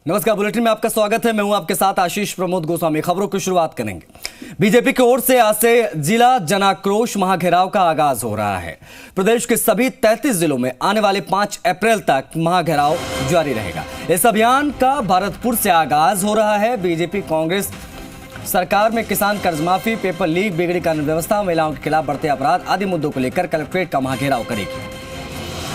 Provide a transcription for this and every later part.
नमस्कार, बुलेटिन में आपका स्वागत है। मैं हूं आपके साथ आशीष प्रमोद गोस्वामी। खबरों की शुरुआत करेंगे। बीजेपी की ओर से आज से जिला जनाक्रोश महाघेराव का आगाज हो रहा है। प्रदेश के सभी 33 जिलों में आने वाले 5 अप्रैल तक महाघेराव जारी रहेगा। इस अभियान का भरतपुर से आगाज हो रहा है। बीजेपी कांग्रेस सरकार में किसान कर्जमाफी, पेपर लीक, बिगड़ी कानून व्यवस्था, महिलाओं के खिलाफ बढ़ते अपराध आदि मुद्दों को लेकर कलेक्ट्रेट का महाघेराव करेगी।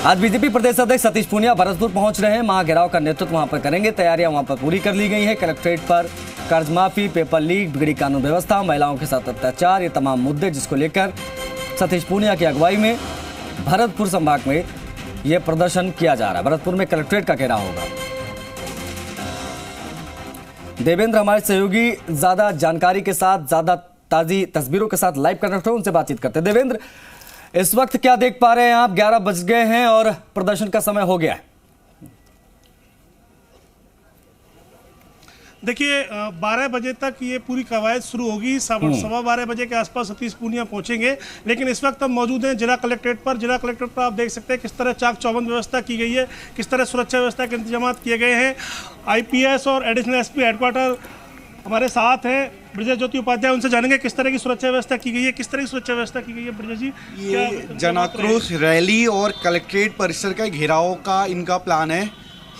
आज बीजेपी प्रदेश अध्यक्ष सतीश पूनिया भरतपुर पहुंच रहे हैं। महाघेराव का नेतृत्व वहां पर करेंगे। तैयारियां वहां पर पूरी कर ली गई हैं। कलेक्ट्रेट पर कर्जमाफी, पेपर लीक, बिगड़ी कानून व्यवस्था, महिलाओं के साथ अत्याचार, ये तमाम मुद्दे जिसको लेकर सतीश पूनिया की अगुवाई में भरतपुर संभाग में यह प्रदर्शन किया जा रहा है। भरतपुर में कलेक्ट्रेट का घेराव होगा। देवेंद्र हमारे सहयोगी ज्यादा जानकारी के साथ, ज्यादा ताजी तस्वीरों के साथ लाइव कनेक्ट हो, उनसे बातचीत करते हैं। देवेंद्र, इस वक्त क्या देख पा रहे हैं आप? 11 बज गए हैं और प्रदर्शन का समय हो गया है। देखिए, 12 बजे तक ये पूरी कवायद शुरू होगी। 12:15 बजे के आसपास सतीश पूनिया पहुंचेंगे। लेकिन इस वक्त हम मौजूद हैं जिला कलेक्ट्रेट पर। जिला कलेक्ट्रेट पर आप देख सकते हैं किस तरह चाक चौबंद व्यवस्था की गई है, किस तरह सुरक्षा व्यवस्था के इंतजाम किए गए हैं। IPS और एडिशनल SP हेडक्वार्टर हमारे साथ हैं। ब्रजेश ज्योति उपाध्याय, उनसे जानेंगे किस तरह की सुरक्षा व्यवस्था की गई है, किस तरह की सुरक्षा व्यवस्था की गई है। ब्रजेश जी, ये जनाक्रोश रैली और कलेक्ट्रेट परिसर का घेराव का इनका प्लान है।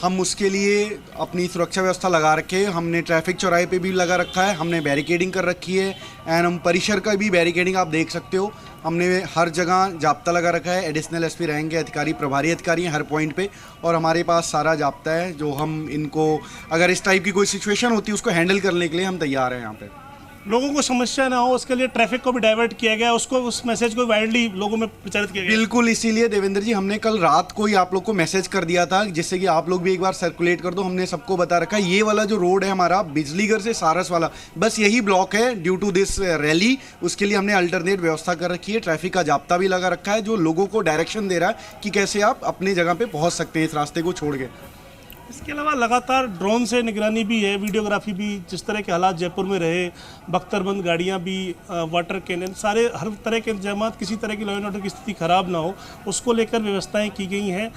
हम उसके लिए अपनी सुरक्षा व्यवस्था लगा रखे। हमने ट्रैफिक चौराहे पे भी लगा रखा है, हमने बैरिकेडिंग कर रखी है एंड हम परिसर का भी बैरिकेडिंग आप देख सकते हो। हमने हर जगह जाब्ता लगा रखा है। एडिशनल SP रहेंगे, अधिकारी, प्रभारी अधिकारी हैं हर पॉइंट पे, और हमारे पास सारा जाब्ता है जो हम इनको अगर इस टाइप की कोई सिचुएशन होती है उसको हैंडल करने के लिए हम तैयार हैं। यहाँ पे लोगों को समस्या ना हो उसके लिए ट्रैफिक को भी डाइवर्ट किया गया, उसको उस मैसेज को वाइडली लोगों में प्रचारित किया गया। बिल्कुल, इसीलिए देवेंद्र जी हमने कल रात को ही आप लोग को मैसेज कर दिया था, जिससे कि आप लोग भी एक बार सर्कुलेट कर दो। हमने सबको बता रखा है ये वाला जो रोड है हमारा बिजलीघर से सारस वाला, बस यही ब्लॉक है ड्यू टू दिस रैली। उसके लिए हमने अल्टरनेट व्यवस्था कर रखी है। ट्रैफिक का जाब्ता भी लगा रखा है जो लोगों को डायरेक्शन दे रहा है कि कैसे आप अपनी जगह पे पहुंच सकते हैं इस रास्ते को छोड़ के। इसके अलावा लगातार ड्रोन से निगरानी भी है, वीडियोग्राफी भी। जिस तरह के हालात जयपुर में रहे, बख्तरबंद गाड़ियां भी, वाटर कैनन, सारे हर तरह के इंतजाम, किसी तरह की लॉ एंड ऑर्डर की स्थिति खराब ना हो उसको लेकर व्यवस्थाएं की गई हैं।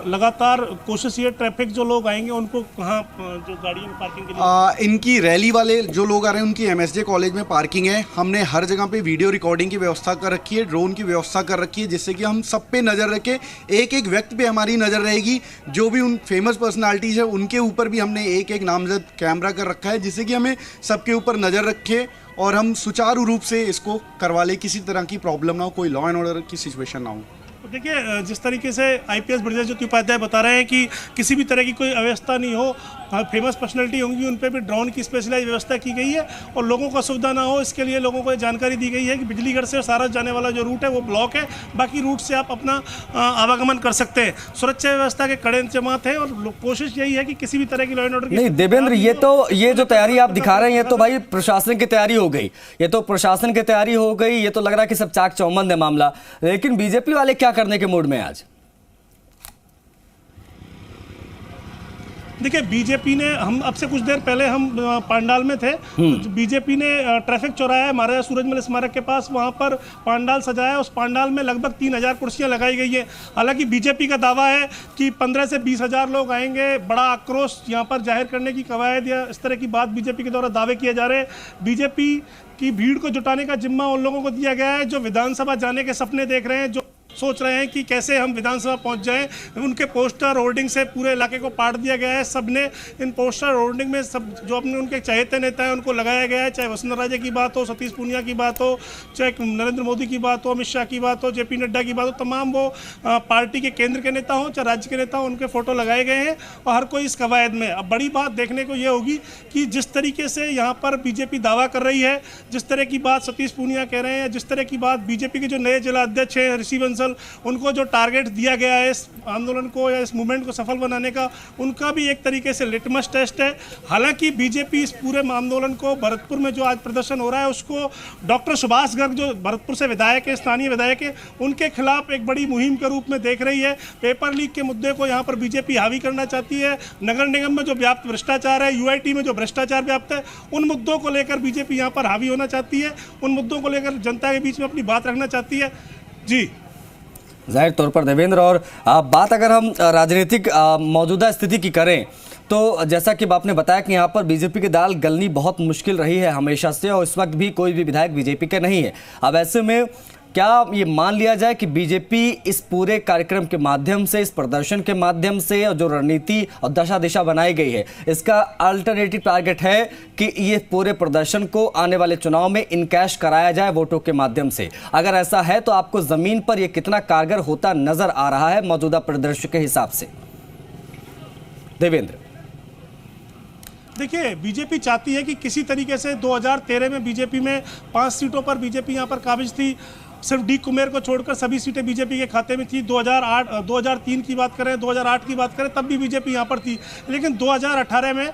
लगातार कोशिश ये ट्रैफिक जो लोग आएंगे उनको कहाँ जो गाड़ियों में पार्किंग के लिए इनकी रैली वाले जो लोग आ रहे हैं उनकी MSJ कॉलेज में पार्किंग है। हमने हर जगह पे वीडियो रिकॉर्डिंग की व्यवस्था कर रखी है, ड्रोन की व्यवस्था कर रखी है, जिससे कि हम सब पे नज़र रखें। एक एक व्यक्ति पे हमारी नज़र रहेगी। जो भी उन फेमस पर्सनालिटीज़ है उनके ऊपर भी हमने एक एक नामजद कैमरा कर रखा है, जिससे कि हमें सबके ऊपर नज़र रखें और हम सुचारू रूप से इसको करवा लें। किसी तरह की प्रॉब्लम ना हो, कोई लॉ एंड ऑर्डर की सिचुएशन ना हो। देखिए, जिस तरीके से IPS ब्रजेश ज्योति उपाध्याय बता रहे हैं कि किसी भी तरह की कोई अव्यवस्था नहीं हो, फेमस पर्सनैलिटी होंगी उन पर भी ड्रोन की स्पेशलाइज व्यवस्था की गई है और लोगों को असुविधा ना हो इसके लिए लोगों को जानकारी दी गई है कि बिजलीघर से सारस जाने वाला जो रूट है वो ब्लॉक है, बाकी रूट से आप अपना आवागमन कर सकते हैं। सुरक्षा व्यवस्था के कड़े इंतजाम हैं और कोशिश यही है कि किसी भी तरह की लॉ एंड ऑर्डर नहीं। देवेंद्र, ये जो तैयारी आप दिखा रहे हैं ये तो भाई प्रशासन की तैयारी हो गई। ये तो प्रशासन की तैयारी हो गई। ये तो लग रहा है कि सब चाक चौबंद है मामला। लेकिन बीजेपी वाले क्या करने के मूड में आज? देखिए, बीजेपी ने, हम अब से कुछ देर पहले हम पांडाल में थे, तो बीजेपी ने ट्रैफिक चौराहा महाराजा सूरजमल स्मारक के पास वहां पर पांडाल सजाया। उस पांडाल में लगभग 3000 कुर्सियां लगाई गई हैं। हालांकि बीजेपी का दावा है कि 15 से 20 हज़ार लोग आएंगे। बड़ा आक्रोश यहां पर जाहिर करने की कवायद या इस तरह की बात बीजेपी के द्वारा दावे किए जा रहे हैं। बीजेपी की भीड़ को जुटाने का जिम्मा उन लोगों को दिया गया है जो विधानसभा जाने के सपने देख रहे हैं, जो सोच रहे हैं कि कैसे हम विधानसभा पहुंच जाएं। उनके पोस्टर होर्डिंग से पूरे इलाके को पाट दिया गया है। सबने इन पोस्टर होर्डिंग में सब जो अपने उनके चहेते नेता हैं उनको लगाया गया है। चाहे वसुंधरा राजे की बात हो, सतीश पूनिया की बात हो, चाहे नरेंद्र मोदी की बात हो, अमित शाह की बात हो, JP नड्डा की बात हो, तमाम वो पार्टी के केंद्र के नेता हों चाहे राज्य के नेता हों, उनके फोटो लगाए गए हैं और हर कोई इस कवायद में। अब बड़ी बात देखने को ये होगी कि जिस तरीके से यहाँ पर बीजेपी दावा कर रही है, जिस तरह की बात सतीश पूनिया कह रहे हैं, जिस तरह की बात बीजेपी के जो नए जिला अध्यक्ष हैं ऋषि बंसल, उनको जो टारगेट दिया गया है इस आंदोलन को या इस मूवमेंट को सफल बनाने का, उनका भी एक तरीके से लिटमस टेस्ट है। हालांकि बीजेपी इस पूरे आंदोलन को, भरतपुर में जो आज प्रदर्शन हो रहा है, उसको डॉक्टर सुभाष गर्ग जो भरतपुर से विधायक है, स्थानीय विधायक है, उनके खिलाफ एक बड़ी मुहिम के रूप में देख रही है। पेपर लीक के मुद्दे को यहाँ पर बीजेपी हावी करना चाहती है। नगर निगम में जो व्याप्त भ्रष्टाचार है, UIT में जो भ्रष्टाचार व्याप्त है, उन मुद्दों को लेकर बीजेपी यहाँ पर हावी होना चाहती है। उन मुद्दों को लेकर जनता के बीच में अपनी बात रखना चाहती है। जी जाहिर तौर पर देवेंद्र, और बात अगर हम राजनीतिक मौजूदा स्थिति की करें तो जैसा कि आपने बताया कि यहाँ पर बीजेपी की दाल गलनी बहुत मुश्किल रही है हमेशा से, और इस वक्त भी कोई भी विधायक बीजेपी के नहीं है। अब ऐसे में क्या ये मान लिया जाए कि बीजेपी इस पूरे कार्यक्रम के माध्यम से, इस प्रदर्शन के माध्यम से, और जो रणनीति और दशा दिशा बनाई गई है, इसका अल्टरनेटिव टारगेट है कि ये पूरे प्रदर्शन को आने वाले चुनाव में इनकैश कराया जाए वोटों के माध्यम से? अगर ऐसा है तो आपको जमीन पर यह कितना कारगर होता नजर आ रहा है मौजूदा परिदृश्य के हिसाब से? देवेंद्र, देखिए, बीजेपी चाहती है कि किसी तरीके से 2013 में बीजेपी में 5 सीटों पर बीजेपी यहाँ पर काबिज थी। सिर्फ डी कुमेर को छोड़कर सभी सीटें बीजेपी के खाते में थी। 2003 की बात करें, 2008 की बात करें, तब भी बीजेपी यहाँ पर थी। लेकिन 2018 में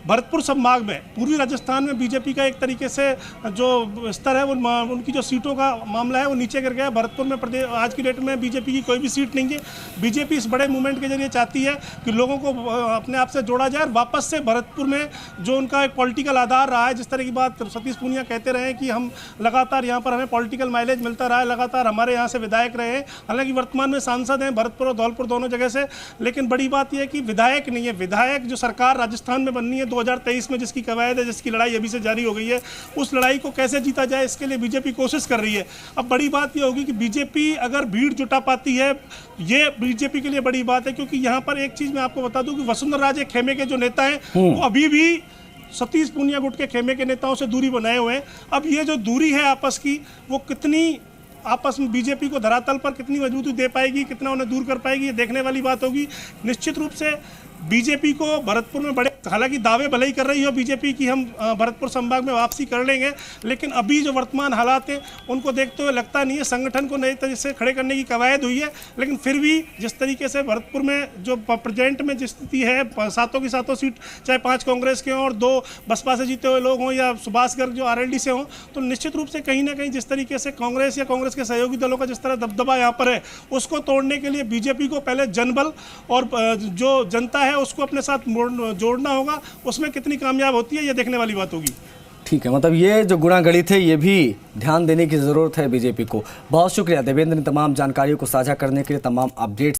भरतपुर संभाग में, पूर्वी राजस्थान में बीजेपी का एक तरीके से जो स्तर है, वो उनकी जो सीटों का मामला है वो नीचे गिर गया। भरतपुर में प्रदेश आज की डेट में बीजेपी की कोई भी सीट नहीं है। बीजेपी इस बड़े मूवमेंट के जरिए चाहती है कि लोगों को अपने आप से जोड़ा जाए और वापस से भरतपुर में जो उनका एक पॉलिटिकल आधार रहा है, जिस तरह की बात सतीश पूनिया कहते रहे कि हम लगातार यहाँ पर हमें पॉलिटिकल माइलेज मिलता रहा है, लगातार हमारे यहाँ से विधायक रहे हैं। हालांकि वर्तमान में सांसद हैं भरतपुर और धौलपुर दोनों जगह से, लेकिन बड़ी बात यह है कि विधायक नहीं है। विधायक जो सरकार राजस्थान में बननी है 2023 में, जिसकी कवायद है, जिसकी लड़ाई अभी से जारी हो गई है, उस लड़ाई को कैसे जीता जाए, इसके लिए बीजेपी कोशिश कर रही है। अब बड़ी बात यह होगी कि बीजेपी अगर भीड़ जुटा पाती है, ये बीजेपी के लिए बड़ी बात है। क्योंकि यहाँ पर एक चीज मैं आपको बता दूं कि वसुंधरा राजे खेमे के जो नेता हैं वो अभी भी सतीश पूनिया गुट के खेमे के नेताओं से दूरी बनाए हुए हैं। अब ये जो दूरी है आपस की, वो कितनी आपस में बीजेपी को धरातल पर कितनी मजबूती दे पाएगी, कितना उन्हें दूर कर पाएगी, ये देखने वाली बात होगी। निश्चित रूप से बीजेपी को भरतपुर में बड़े, हालांकि दावे भले ही कर रही हो बीजेपी की हम भरतपुर संभाग में वापसी कर लेंगे, लेकिन अभी जो वर्तमान हालात हैं उनको देखते हुए लगता नहीं है। संगठन को नए तरीके से खड़े करने की कवायद हुई है, लेकिन फिर भी जिस तरीके से भरतपुर में जो प्रेजेंट में जिस स्थिति है, सातों की सातों सीट चाहे 5 कांग्रेस के हों और 2 बसपा से जीते हुए लोग हों या सुभाष गर्ग जो आरएलडी से हों, तो निश्चित रूप से कहीं ना कहीं जिस तरीके से कांग्रेस या कांग्रेस के सहयोगी दलों का जिस तरह दबदबा यहाँ पर है, उसको तोड़ने के लिए बीजेपी को पहले जनबल और जो जनता है उसको अपने साथ जोड़ना होगा। उसमें कितनी कामयाब होती है ये देखने वाली बात होगी। ठीक है, मतलब ये जो गुणागणित है ये भी ध्यान देने की ज़रूरत है बीजेपी को। बहुत शुक्रिया देवेंद्र ने तमाम जानकारियों को साझा करने के लिए, तमाम अपडेट्स